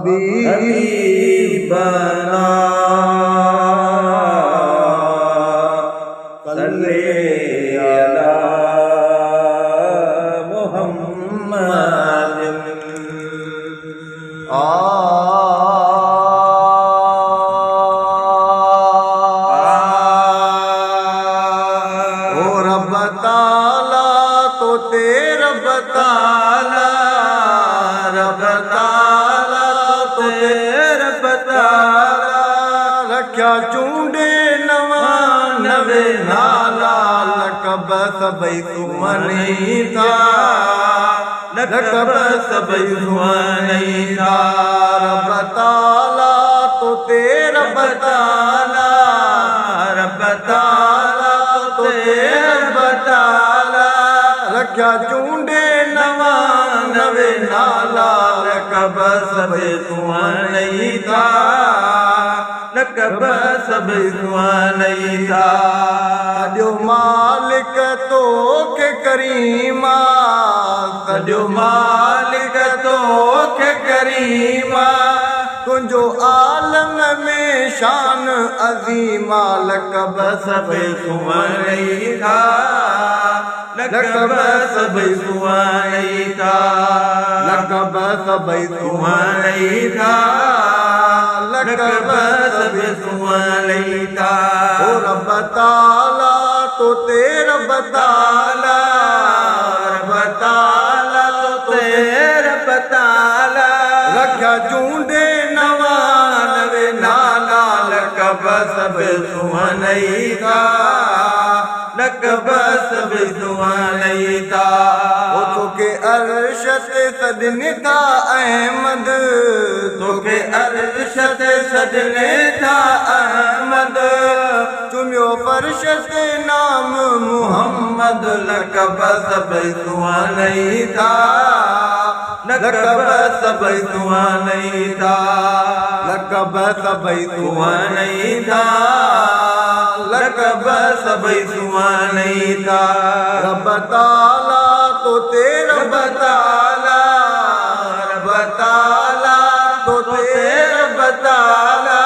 हबीबना सल्ले अला मुहम्मद। ओ रब ताला तो तेरा बताला, रब ताला तो तेरा बताला, रख्या चूंडे नवा नवे नाला, लकब सबई सुमनी था, लकब सबई सुमनी था। रब ताला तो तेरा बताला, रब ताला तो तेरा बताला, रख्या चूंडे नवा नवे नाला, लकब सबई सुमनी था, लकब सबई सुमनी था। सॼो मालिक तोखे करीमा, सॼो मालिक तोखे करीमा, तुंहिंजो आलम में शान अज़ीमा, लकब सबई सुमनी था, लकब सबई सुमनी था, लकब सबई सुमनी था, लकब सबई सुमनी था। ओ रब ताला तो तेरा बताला, रब ताला तो तेरा बताला, रख्या चूंडे नवा नवे नाला, लकब सबई सुमनी था, लकब सबई सुमनी था। ओ तोखे अर्श ते सजने था अहमद, तोखे अर्श ते सजने था अहमद, चुमियो फर्श ते नाम मुहम्मद, लकब सबई सुमनी था, लकब सबई सुमनी था, लकब सबई सुमनी था, लकब सबई सुमनी था। रब ताला तो तेरा बताला, रब ताला तो तेरा बताला,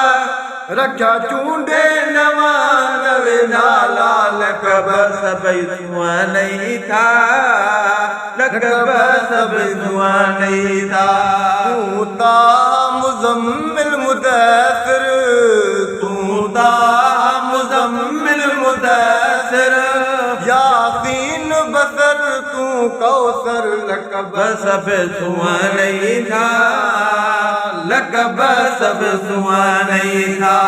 रख्या चूंडे नवा नवे नाला, लकब सबई सुमनी था, लकब सबई सुमनी था। तू ता मुज़म्मिल मुदस्सिर, तू ता मुज़म्मिल मुदस्सिर, यासीन बसर तू कौसर, लकब सबई सुमनी था, लकब सबई सुमनी था,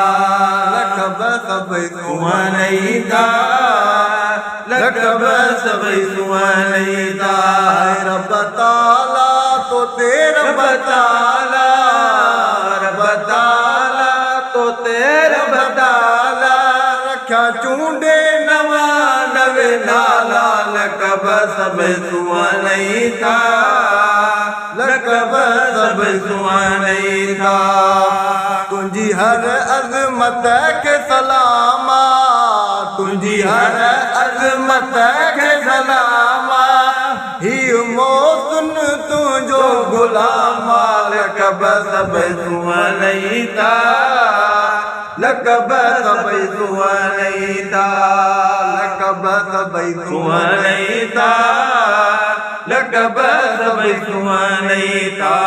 लकब सबई सुमनी था, लकब सबई सुमनी था। रब ताला तो तेरा बताला, रब ताला तो तेरा बताला, रख्या चूंडे नवा नवे नाला, लकब सबई सुमनी था, लकब सबई सुमनी था। तुंहिंजी हर अज़मत खे सलामा, तुंहिंजी हर अज़मत खे सलामा, ही मोहसिन तुंहिंजो गुलामा, लकब सबई सुमनी था, लकब सबई सुमनी था, लकब सबई सुमनी था, लकब सबई सुमनी था।